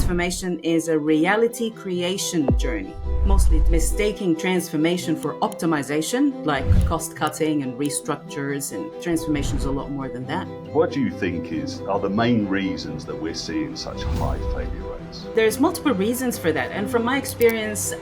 transformation is a reality creation journey, mostly mistaking transformation for optimization, like cost cutting and restructures, and transformation is a lot more than that. What do you think are the main reasons that we're seeing such high failure rates? There's multiple reasons for that, and from my experience,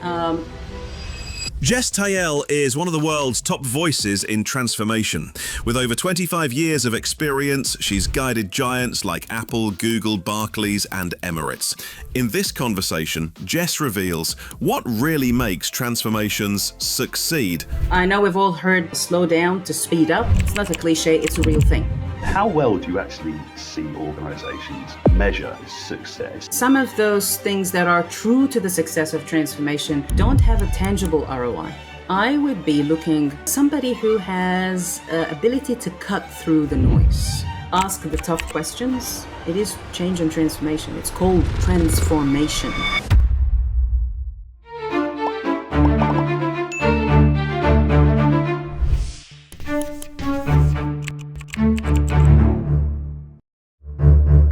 Jess Tayel is one of the world's top voices in transformation. With over 25 years of experience, she's guided giants like Apple, Google, Barclays, and Emirates. In this conversation, Jess reveals what really makes transformations succeed. I know we've all heard slow down to speed up. It's not a cliche, it's a real thing. How well do you actually see organizations measure success? Some of those things that are true to the success of transformation don't have a tangible ROI. I would be looking at somebody who has ability to cut through the noise. Ask the tough questions. It is change and transformation. It's called transformation.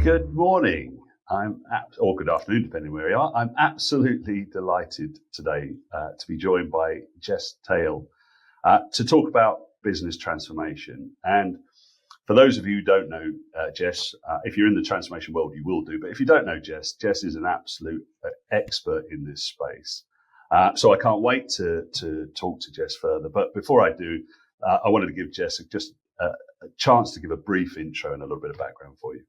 Good morning, or good afternoon, depending where you are. I'm absolutely delighted today to be joined by Jess Tayel to talk about business transformation. And for those of you who don't know Jess, if you're in the transformation world, you will do. But if you don't know Jess is an absolute expert in this space. So I can't wait to talk to Jess further. But before I do, I wanted to give Jess just a chance to give a brief intro and a little bit of background for you.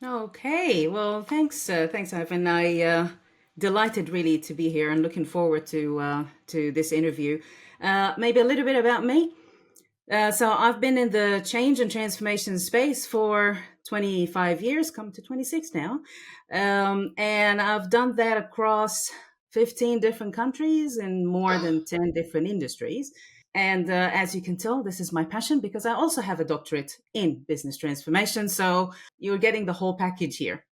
Okay, well, thanks, Ivan. I delighted really to be here and looking forward to this interview. Maybe a little bit about me. So I've been in the change and transformation space for 25 years, come to 26 now, and I've done that across 15 different countries in more than 10 different industries. And as you can tell, this is my passion because I also have a doctorate in business transformation. So you're getting the whole package here.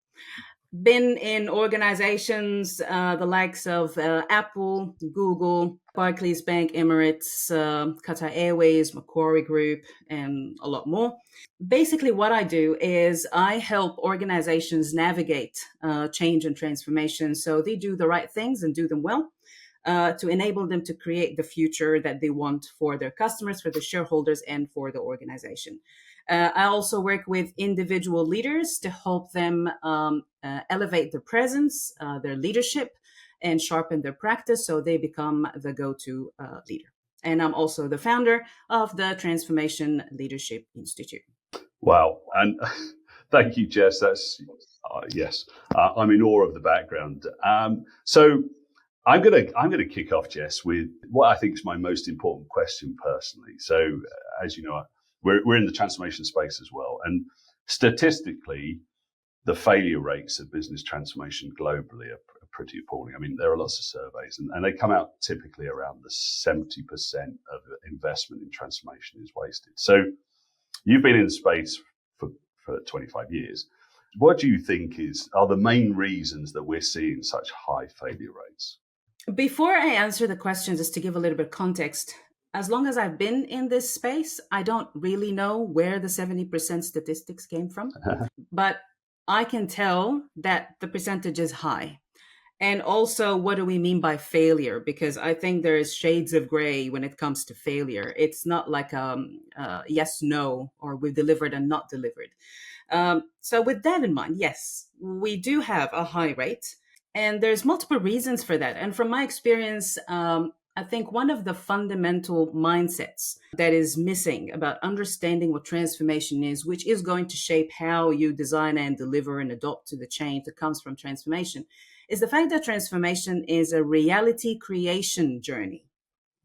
Been in organizations, the likes of Apple, Google, Barclays Bank, Emirates, Qatar Airways, Macquarie Group, and a lot more. Basically, what I do is I help organizations navigate change and transformation so they do the right things and do them well. To enable them to create the future that they want for their customers, for the shareholders, and for the organization. I also work with individual leaders to help them elevate their presence, their leadership, and sharpen their practice so they become the go-to leader. And I'm also the founder of the Transformation Leadership Institute. Wow. And thank you, Jess. That's, yes, I'm in awe of the background. So I'm gonna kick off, Jess, with what I think is my most important question personally. So, as you know, we're in the transformation space as well, and statistically, the failure rates of business transformation globally are pretty appalling. I mean, there are lots of surveys, and they come out typically around the 70% of investment in transformation is wasted. So, you've been in the space for 25 years. What do you think are the main reasons that we're seeing such high failure rates? Before I answer the question, just to give a little bit of context, as long as I've been in this space, I don't really know where the 70% statistics came from, but I can tell that the percentage is high. And also, what do we mean by failure? Because I think there is shades of gray when it comes to failure. It's not like yes, no, or we've delivered and not delivered. So with that in mind, yes, we do have a high rate. And there's multiple reasons for that. And from my experience, I think one of the fundamental mindsets that is missing about understanding what transformation is, which is going to shape how you design and deliver and adopt to the change that comes from transformation, is the fact that transformation is a reality creation journey.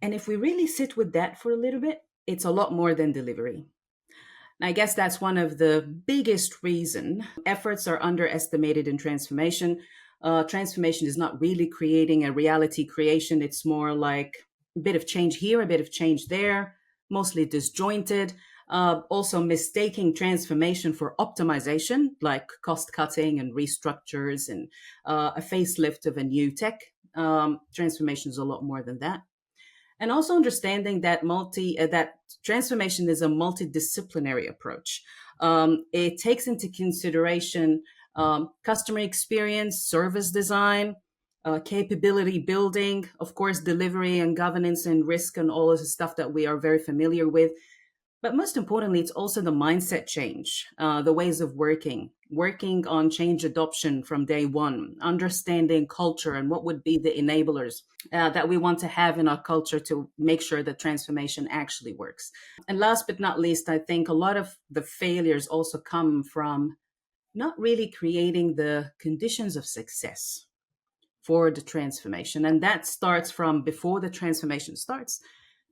And if we really sit with that for a little bit, it's a lot more than delivery. And I guess that's one of the biggest reasons efforts are underestimated in transformation. Transformation is not really creating a reality creation. It's more like a bit of change here, a bit of change there, mostly disjointed. Also mistaking transformation for optimization, like cost cutting and restructures and a facelift of a new tech. Transformation is a lot more than that. And also understanding that that transformation is a multidisciplinary approach. It takes into consideration customer experience, service design, capability building, of course, delivery and governance and risk and all of the stuff that we are very familiar with. But most importantly, it's also the mindset change, the ways of working on change adoption from day one, understanding culture and what would be the enablers that we want to have in our culture to make sure that transformation actually works. And last but not least, I think a lot of the failures also come from not really creating the conditions of success for the transformation. And that starts from before the transformation starts,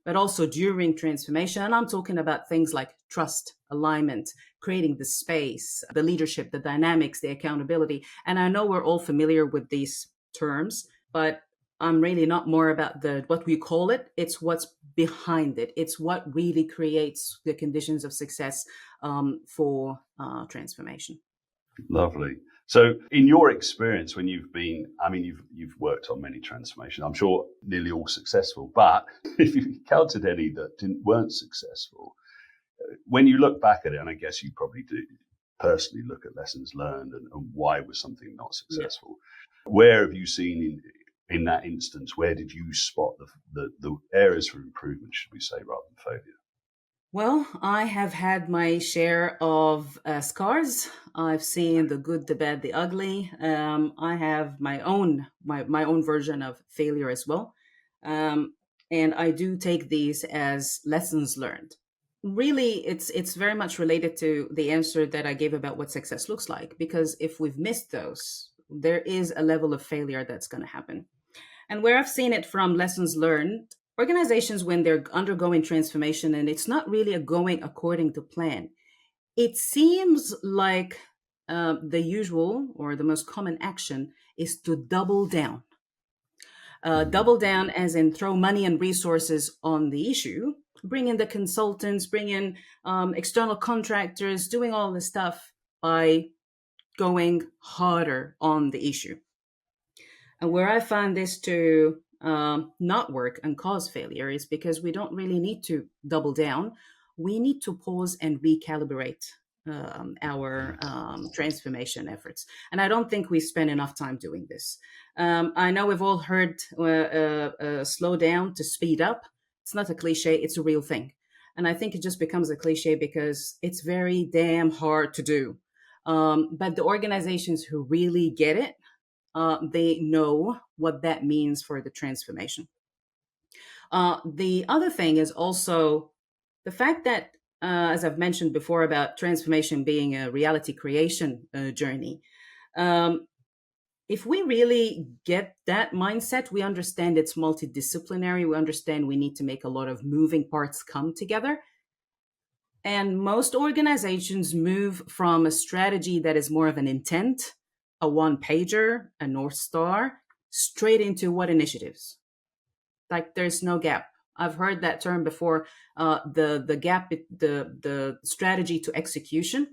but also during transformation. And I'm talking about things like trust, alignment, creating the space, the leadership, the dynamics, the accountability. And I know we're all familiar with these terms, but I'm really not more about what we call it. It's what's behind it. It's what really creates the conditions of success for transformation. Lovely. So, in your experience, when you've worked on many transformations, I'm sure nearly all successful, but if you encountered any that weren't successful, when you look back at it, and I guess you probably do personally look at lessons learned and why was something not successful, where have you seen in that instance, where did you spot the areas for improvement, should we say, rather than failure? Well, I have had my share of scars. I've seen the good, the bad, the ugly. I have my own version of failure as well, and I do take these as lessons learned. Really, it's very much related to the answer that I gave about what success looks like. Because if we've missed those, there is a level of failure that's going to happen. And where I've seen it from lessons learned, organizations, when they're undergoing transformation and it's not really going according to plan, it seems like the usual or the most common action is to double down. Double down as in throw money and resources on the issue, bring in the consultants, bring in external contractors, doing all this stuff by going harder on the issue. And where I find this to not work and cause failure is because we don't really need to double down. We need to pause and recalibrate our transformation efforts. And I don't think we spend enough time doing this. I know we've all heard slow down to speed up. It's not a cliche, it's a real thing. And I think it just becomes a cliche because it's very damn hard to do. But the organizations who really get it, they know what that means for the transformation. The other thing is also the fact that, as I've mentioned before about transformation being a reality creation journey, if we really get that mindset, we understand it's multidisciplinary. We understand we need to make a lot of moving parts come together. And most organizations move from a strategy that is more of an intent, a one-pager, a North Star, straight into what initiatives. Like there's no gap. I've heard that term before, the gap, the strategy to execution.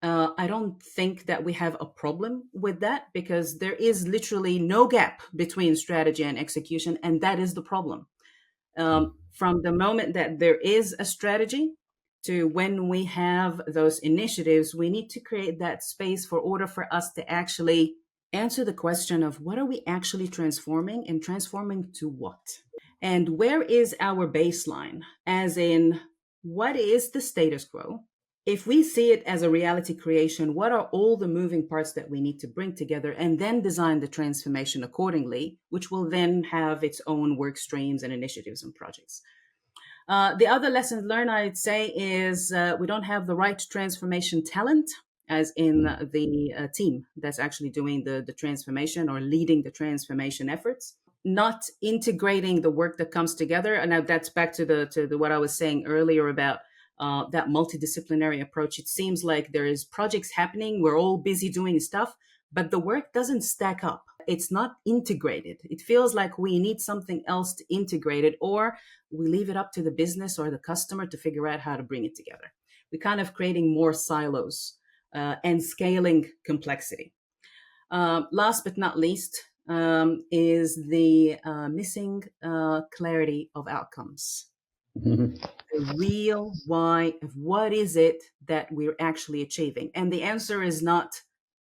I don't think that we have a problem with that because there is literally no gap between strategy and execution, and that is the problem. From the moment that there is a strategy to when we have those initiatives, we need to create that space for order for us to actually answer the question of what are we actually transforming and transforming to what? And where is our baseline? As in, what is the status quo? If we see it as a reality creation, what are all the moving parts that we need to bring together and then design the transformation accordingly, which will then have its own work streams and initiatives and projects. The other lesson learned, I'd say, is we don't have the right transformation talent, as in the team that's actually doing the transformation or leading the transformation efforts. Not integrating the work that comes together, and now that's back to the what I was saying earlier about that multidisciplinary approach. It seems like there is projects happening, we're all busy doing stuff, but the work doesn't stack up. It's not integrated. It feels like we need something else to integrate it, or we leave it up to the business or the customer to figure out how to bring it together. We're kind of creating more silos and scaling complexity. Last but not least is the missing clarity of outcomes. The real why of what is it that we're actually achieving. And the answer is not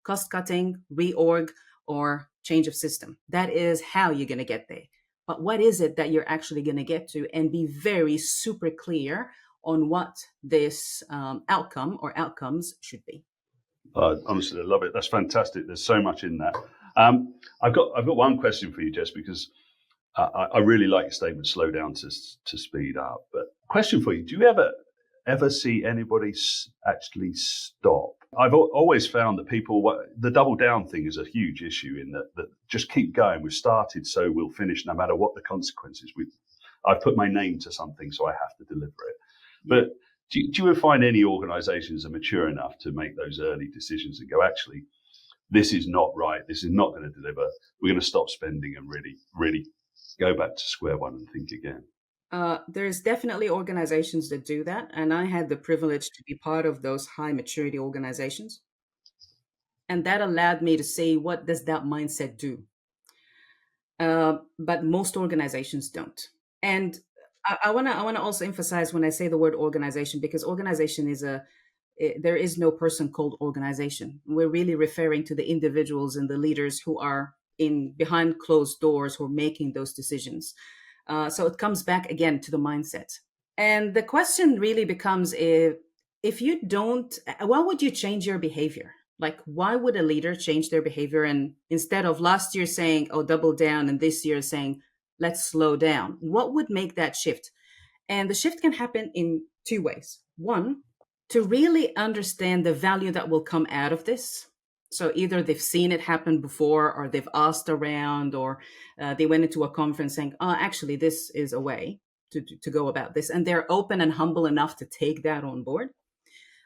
cost cutting, reorg, or change of system. That is how you're going to get there. But what is it that you're actually going to get to? And be very super clear on what this outcome or outcomes should be. Honestly, I love it. That's fantastic. There's so much in that. I've got one question for you, Jess, because I really like your statement, slow down to speed up. But question for you, do you ever see anybody actually stop? I've always found that people, the double down thing is a huge issue in that just keep going. We've started, so we'll finish no matter what the consequences. I've put my name to something, so I have to deliver it. But do you ever find any organizations are mature enough to make those early decisions and go, actually, this is not right. This is not going to deliver. We're going to stop spending and really go back to square one and think again? There's definitely organizations that do that. And I had the privilege to be part of those high maturity organizations. And that allowed me to see, what does that mindset do? But most organizations don't. And I want to also emphasize when I say the word organization, because organization there is no person called organization. We're really referring to the individuals and the leaders who are behind closed doors who are making those decisions. So it comes back again to the mindset. And the question really becomes, if you don't, why would you change your behavior? Like, why would a leader change their behavior? And instead of last year saying, oh, double down, and this year saying, let's slow down, what would make that shift? And the shift can happen in two ways. One, to really understand the value that will come out of this. So either they've seen it happen before, or they've asked around, or they went into a conference saying, oh, actually, this is a way to go about this. And they're open and humble enough to take that on board.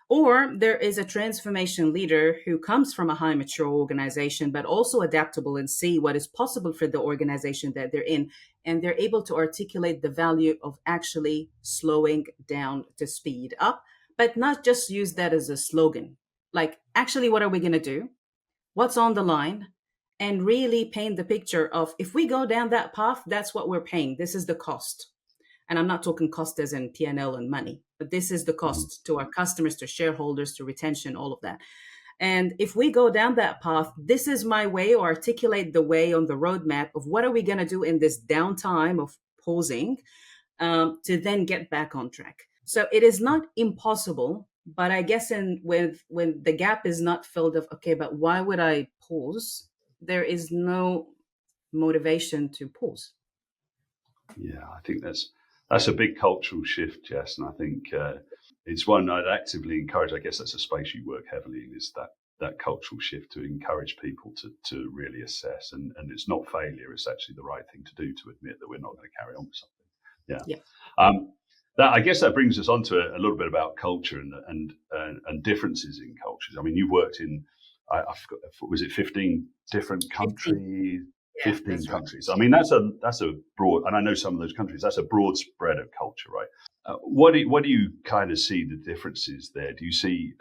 Or there is a transformation leader who comes from a high mature organization, but also adaptable and see what is possible for the organization that they're in. And they're able to articulate the value of actually slowing down to speed up, but not just use that as a slogan. Like, actually, what are we going to do? What's on the line? And really paint the picture of, if we go down that path, that's what we're paying. This is the cost. And I'm not talking cost as in P&L and money, but this is the cost to our customers, to shareholders, to retention, all of that. And if we go down that path, this is my way, or articulate the way on the roadmap of what are we going to do in this downtime of pausing to then get back on track. So it is not impossible, but I guess when the gap is not filled of, okay, but why would I pause? There is no motivation to pause. Yeah, I think that's a big cultural shift, Jess, and I think it's one I'd actively encourage. I guess that's a space you work heavily in, is that cultural shift, to encourage people to really assess, and it's not failure; it's actually the right thing to do, to admit that we're not going to carry on with something. Yeah. I guess that brings us on to a little bit about culture and differences in cultures. I mean, you've worked in, I forgot, was it 15 different countries? 15 countries. Right. I mean, that's a broad, and I know some of those countries, that's a broad spread of culture, right? What do you kind of see the differences there? Do you see,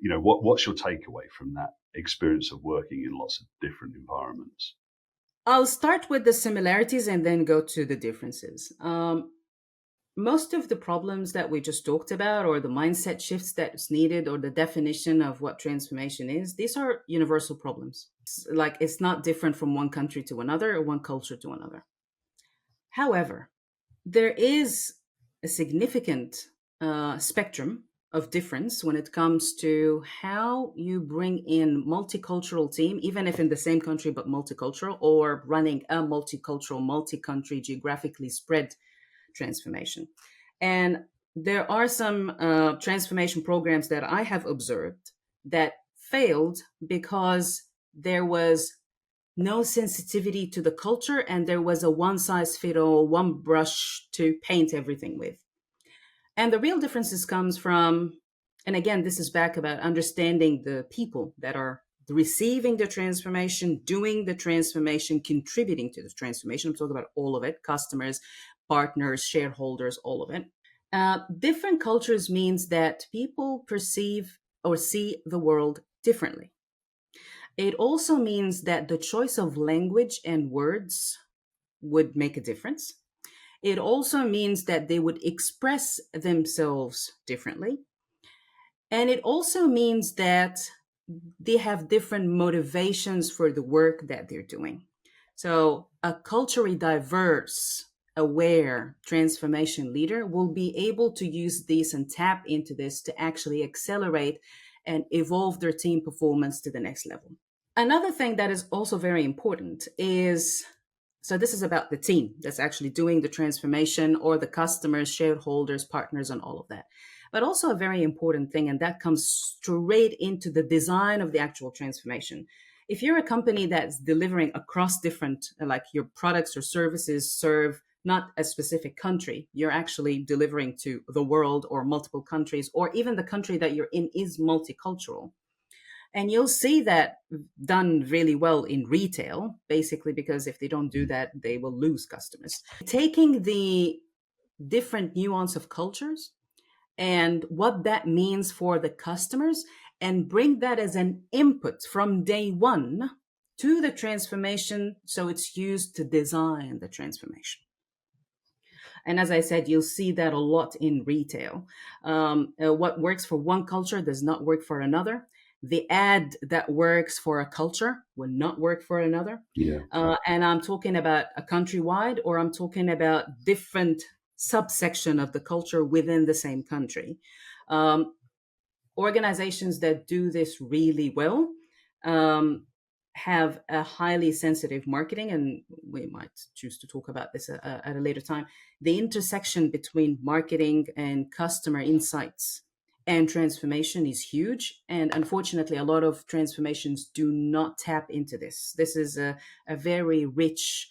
what's your takeaway from that experience of working in lots of different environments? I'll start with the similarities and then go to the differences. Most of the problems that we just talked about, or the mindset shifts that's needed, or the definition of what transformation is, these are universal problems. It's not different from one country to another, or one culture to another. However, there is a significant spectrum of difference when it comes to how you bring in multicultural team, even if in the same country, but multicultural, or running a multicultural, multi-country, geographically spread transformation. And there are some transformation programs that I have observed that failed because there was no sensitivity to the culture, and there was a one-size-fits-all, one brush to paint everything with. And the real differences comes from, and again, this is back about understanding the people that are receiving the transformation, doing the transformation, contributing to the transformation. I'm talking about all of it: customers, partners, shareholders, all of it. Different cultures means that people perceive or see the world differently. It also means that the choice of language and words would make a difference. It also means that they would express themselves differently. And it also means that they have different motivations for the work that they're doing. So a culturally diverse, aware transformation leader will be able to use this and tap into this to actually accelerate and evolve their team performance to the next level. Another thing that is also very important is, so this is about the team that's actually doing the transformation, or the customers, shareholders, partners, and all of that. But also a very important thing, and that comes straight into the design of the actual transformation. If you're a company that's delivering across different, like your products or services serve not a specific country, you're actually delivering to the world or multiple countries, or even the country that you're in is multicultural. And you'll see that done really well in retail, basically, because if they don't do that, they will lose customers. Taking the different nuance of cultures and what that means for the customers, and bring that as an input from day one to the transformation, so it's used to design the transformation. And as I said, you'll see that a lot in retail. What works for one culture does not work for another. The ad that works for a culture will not work for another. Yeah. And I'm talking about a countrywide, or I'm talking about different subsection of the culture within the same country. Organizations that do this really well have a highly sensitive marketing, and we might choose to talk about this at a later time. The intersection between marketing and customer insights and transformation is huge. And unfortunately, a lot of transformations do not tap into this. This is a very rich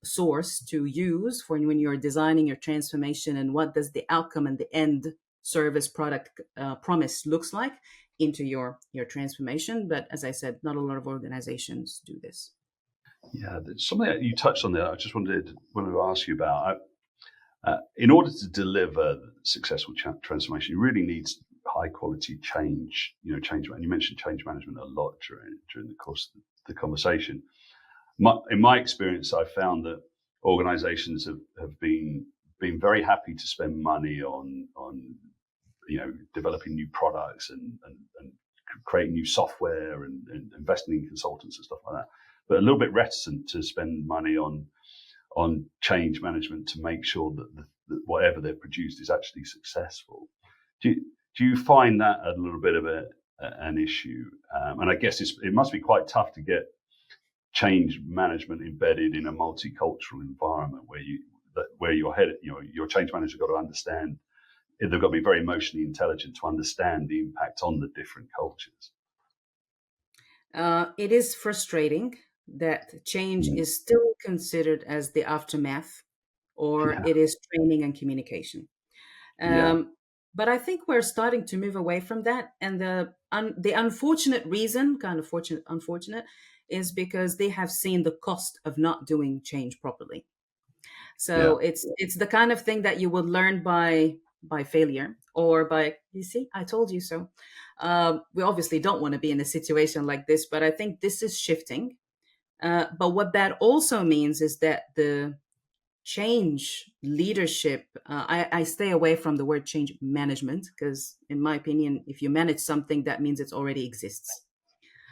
source to use for when you're designing your transformation, and what does the outcome and the end service product promise looks like into your transformation. But as I said, not a lot of organizations do this. Yeah, there's something that you touched on there. I just wanted to ask you about. In order to deliver successful transformation, you really need high quality change. Change. And you mentioned change management a lot during the course of the conversation. In my experience, I found that organizations have been very happy to spend money on developing new products and creating new software and investing in consultants and stuff like that, but a little bit reticent to spend money on change management to make sure that whatever they've produced is actually successful. Do you find that a little bit of an issue? And I guess it must be quite tough to get change management embedded in a multicultural environment where you're headed. Your change manager got to understand. They've got to be very emotionally intelligent to understand the impact on the different cultures. It is frustrating that change is still considered as the aftermath, or it is training and communication. But I think we're starting to move away from that. And the unfortunate reason, kind of unfortunate, is because they have seen the cost of not doing change properly. So it's the kind of thing that you would learn by failure, or by, you see, I told you so. We obviously don't want to be in a situation like this, but I think this is shifting. But what that also means is that the change leadership, I stay away from the word change management, because in my opinion, if you manage something, that means it already exists.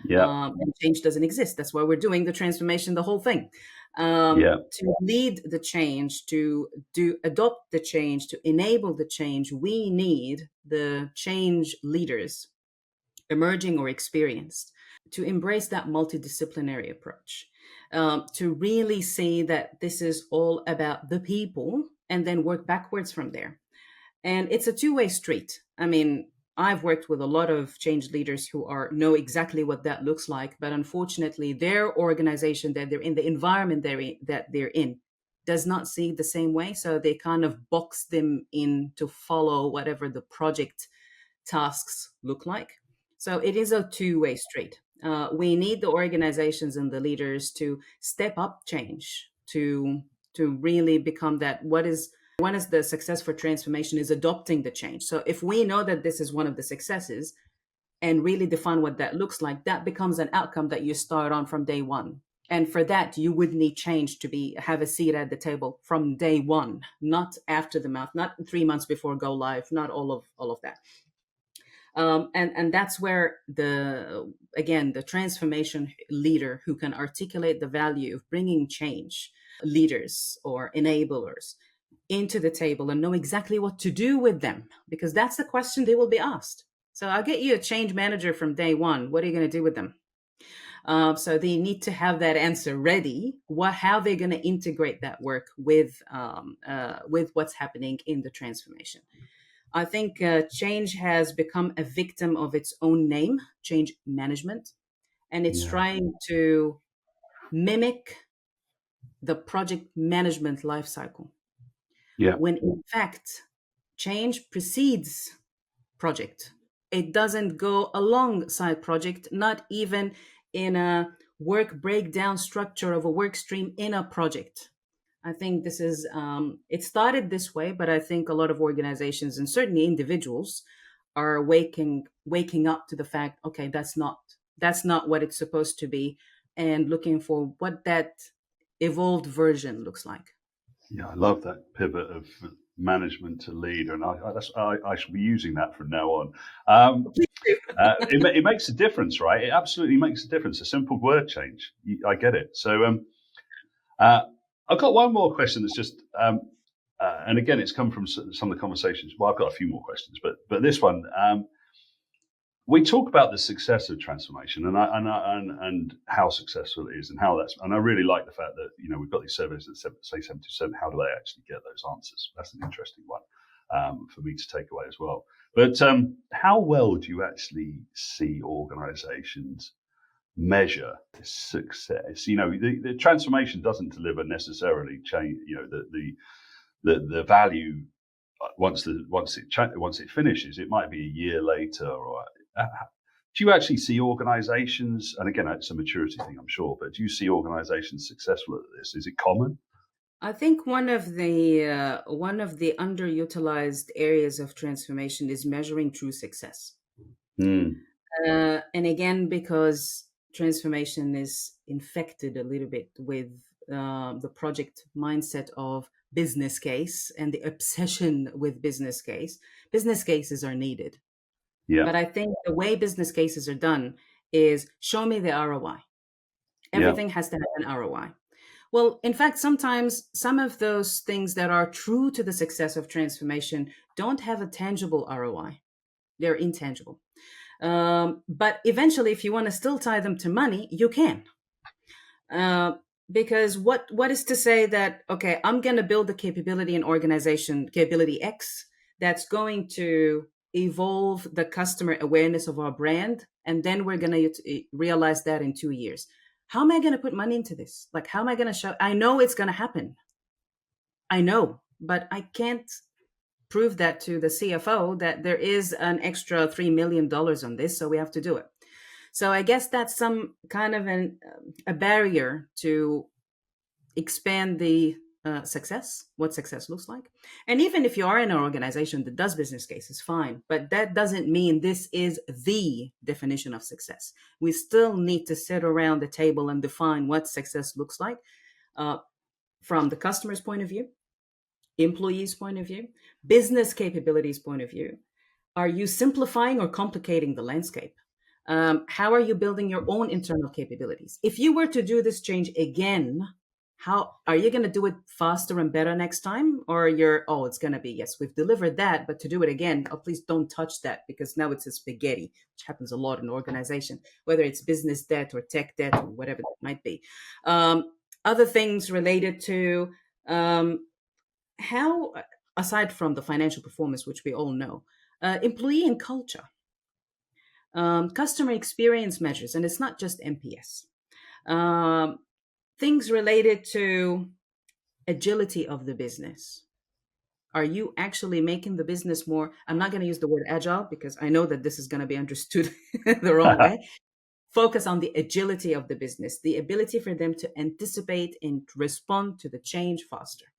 And change doesn't exist. That's why we're doing the transformation, the whole thing. To lead the change, to adopt the change, to enable the change, we need the change leaders, emerging or experienced, to embrace that multidisciplinary approach, to really see that this is all about the people, and then work backwards from there. And it's a two-way street. I mean, I've worked with a lot of change leaders who know exactly what that looks like, but unfortunately, their organization that they're in, the environment that they're in, does not see it the same way. So they kind of box them in to follow whatever the project tasks look like. So it is a two-way street. We need the organizations and the leaders to step up change, to really become that. One is the success for transformation is adopting the change. So if we know that this is one of the successes, and really define what that looks like, that becomes an outcome that you start on from day one. And for that, you would need change to have a seat at the table from day one, not after the mouth, not 3 months before go live, not all of that. And that's where the transformation leader who can articulate the value of bringing change, leaders or enablers into the table and know exactly what to do with them, because that's the question they will be asked. So I'll get you a change manager from day one. What are you going to do with them? So they need to have that answer ready. How they're going to integrate that work with what's happening in the transformation. I think change has become a victim of its own name, change management, and it's Yeah. trying to mimic the project management lifecycle. Yeah. When in fact, change precedes project. It doesn't go alongside project, not even in a work breakdown structure of a work stream in a project. I think this is, it started this way, but I think a lot of organizations and certainly individuals are waking up to the fact, okay, that's not what it's supposed to be, and looking for what that evolved version looks like. Yeah, I love that pivot of management to leader, and I should be using that from now on. It makes a difference, right? It absolutely makes a difference. A simple word change. I get it. So I've got one more question that's just, and again, it's come from some of the conversations. Well, I've got a few more questions, but this one, we talk about the success of transformation and how successful it is and how and I really like the fact that we've got these surveys that say 70%. How do they actually get those answers? That's an interesting one for me to take away as well. But how well do you actually see organizations measure success? The transformation doesn't deliver necessarily change. The value once it finishes. It might be a year later. Or do you actually see organizations? And again, it's a maturity thing, I'm sure. But do you see organizations successful at this? Is it common? I think one of the underutilized areas of transformation is measuring true success. Mm. And again, because transformation is infected a little bit with the project mindset of business case and the obsession with business case. Business cases are needed. Yeah. But I think the way business cases are done is show me the ROI. Everything has to have an ROI. Well, in fact, sometimes some of those things that are true to the success of transformation don't have a tangible ROI. They're intangible. But eventually, if you want to still tie them to money, you can. Because what is to say that, okay, I'm going to build the capability in organization, capability X, that's going to evolve the customer awareness of our brand. And then we're going to realize that in 2 years. How am I going to put money into this? Like, how am I going to show? I know it's going to happen. I know, but I can't prove that to the CFO that there is an extra $3 million on this, so we have to do it. So I guess that's some kind of a barrier to expand the success, what success looks like. And even if you are in an organization that does business cases, fine, but that doesn't mean this is the definition of success. We still need to sit around the table and define what success looks like from the customer's point of view, employees' point of view, business capabilities point of view. Are you simplifying or complicating the landscape? How are you building your own internal capabilities? If you were to do this change again, how are you going to do it faster and better next time? Or it's going to be, yes, we've delivered that, but to do it again, please don't touch that, because now it's a spaghetti, which happens a lot in organization, whether it's business debt or tech debt or whatever it might be. Other things related to how, aside from the financial performance, which we all know, employee and culture, customer experience measures, and it's not just NPS. Things related to agility of the business. Are you actually making the business more? I'm not going to use the word agile because I know that this is going to be understood the wrong way. Focus on the agility of the business, the ability for them to anticipate and respond to the change faster.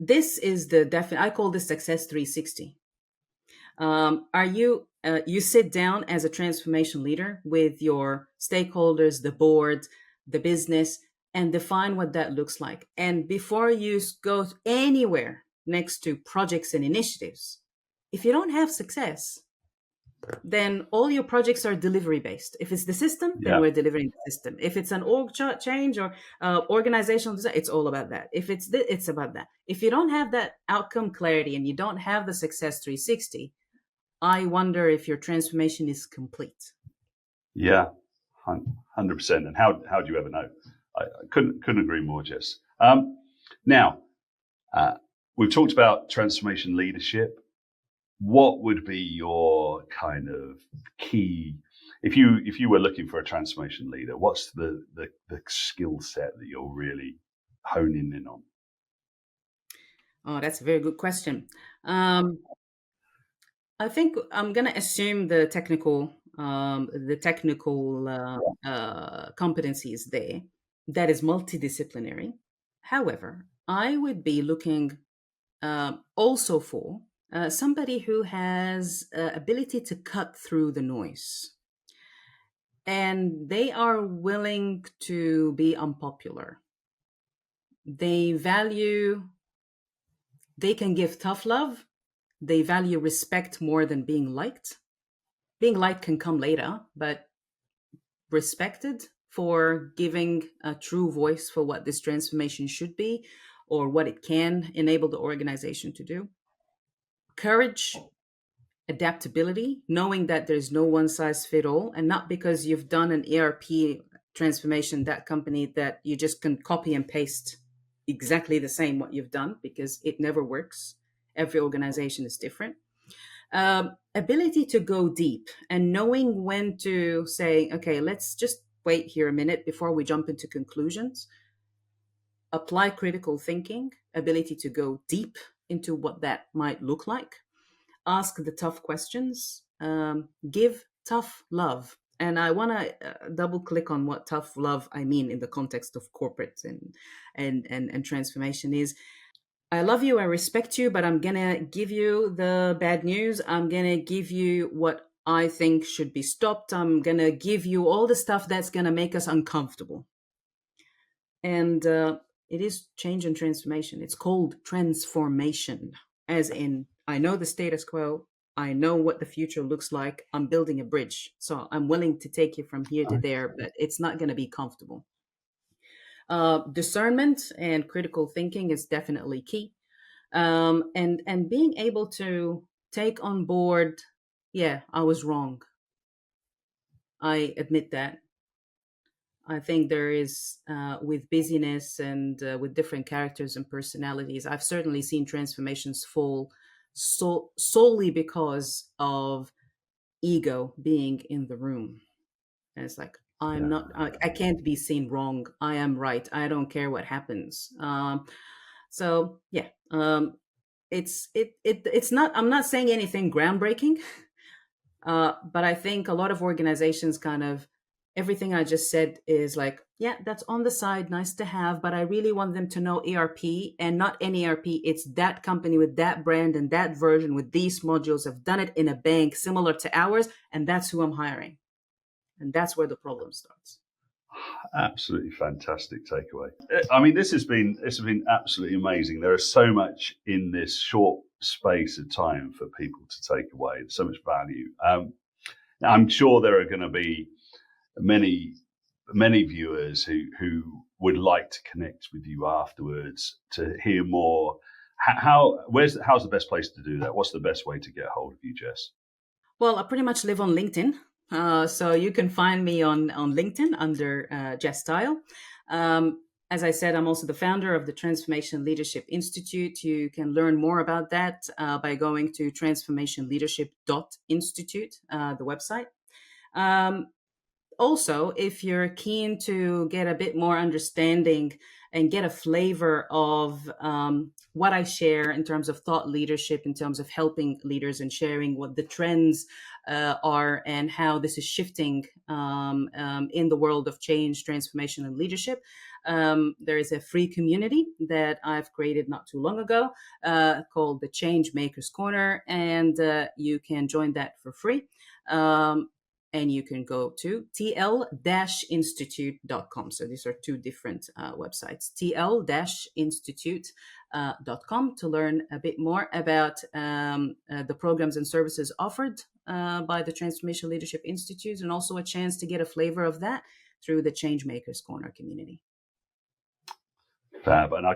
This is I call this success 360. Are you sit down as a transformation leader with your stakeholders, the board, the business, and define what that looks like. And before you go anywhere next to projects and initiatives, if you don't have success, then all your projects are delivery based. If it's the system, then Yeah. we're delivering the system. If it's an org chart change or organizational design, it's all about that. If it's about that. If you don't have that outcome clarity and you don't have the success 360, I wonder if your transformation is complete. Yeah, 100%. And how do you ever know? I couldn't agree more, Jess. Now, we've talked about transformation leadership. What would be your kind of key, if you were looking for a transformation leader, what's the skill set that you're really honing in on? Oh, that's a very good question. I think I'm going to assume the technical competencies there. That is multidisciplinary. However, I would be looking also for somebody who has ability to cut through the noise, and they are willing to be unpopular. They can give tough love. They value respect more than being liked. Being liked can come later, but respected for giving a true voice for what this transformation should be or what it can enable the organization to do. Courage, adaptability, knowing that there's no one size fit all, and not because you've done an ERP transformation, that company, that you just can copy and paste exactly the same what you've done, because it never works. Every organization is different. Ability to go deep and knowing when to say, okay, let's just wait here a minute before we jump into conclusions. Apply critical thinking, ability to go deep into what that might look like. Ask the tough questions, give tough love. And I want to double click on what tough love I mean in the context of corporate and transformation is. I love you, I respect you, but I'm going to give you the bad news. I'm going to give you what I think should be stopped. I'm going to give you all the stuff that's going to make us uncomfortable. And it is change and transformation. It's called transformation, as in, I know the status quo. I know what the future looks like. I'm building a bridge. So I'm willing to take you from here to there, but it's not going to be comfortable. Discernment and critical thinking is definitely key. And being able to take on board, yeah, I was wrong. I admit that. I think there is, with busyness and with different characters and personalities, I've certainly seen transformations fall solely because of ego being in the room. And it's like, I can't be seen wrong. I am right. I don't care what happens. So yeah, it's not, I'm not saying anything groundbreaking, but I think a lot of organizations kind of, everything I just said is like, yeah, that's on the side, nice to have, but I really want them to know ERP, and not any ERP. It's that company with that brand and that version with these modules have done it in a bank similar to ours, and that's who I'm hiring. And that's where the problem starts. Absolutely fantastic takeaway. I mean, this has been absolutely amazing. There is so much in this short space of time for people to take away. There's so much value. I'm sure there are going to be many viewers who would like to connect with you afterwards to hear more. How's the best place to do that? What's the best way to get hold of you, Jess? Well, I pretty much live on LinkedIn. So you can find me on LinkedIn under Jess Tayel. As I said, I'm also the founder of the Transformation Leadership Institute. You can learn more about that by going to transformationleadership.institute, the website. Also, if you're keen to get a bit more understanding and get a flavor of what I share in terms of thought leadership, in terms of helping leaders and sharing what the trends are and how this is shifting in the world of change, transformation, and leadership, there is a free community that I've created not too long ago called the Change Makers Corner, and you can join that for free. And you can go to tl-institute.com. So these are two different websites, tl-institute.com, to learn a bit more about the programs and services offered by the Transformation Leadership Institute, and also a chance to get a flavor of that through the Changemakers Corner community. Fab. And I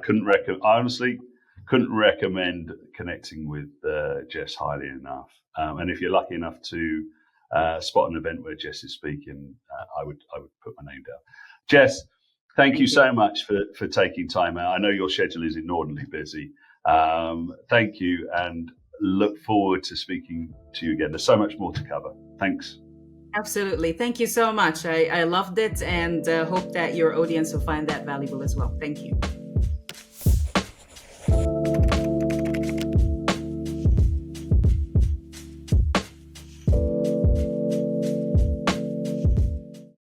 honestly couldn't recommend connecting with Jess highly enough. And if you're lucky enough to spot an event where Jess is speaking, I would put my name down. Jess, thank you so much for taking time out. I know your schedule is inordinately busy. Thank you, and look forward to speaking to you again. There's so much more to cover. Thanks. Absolutely. Thank you so much. I loved it, and hope that your audience will find that valuable as well. Thank you.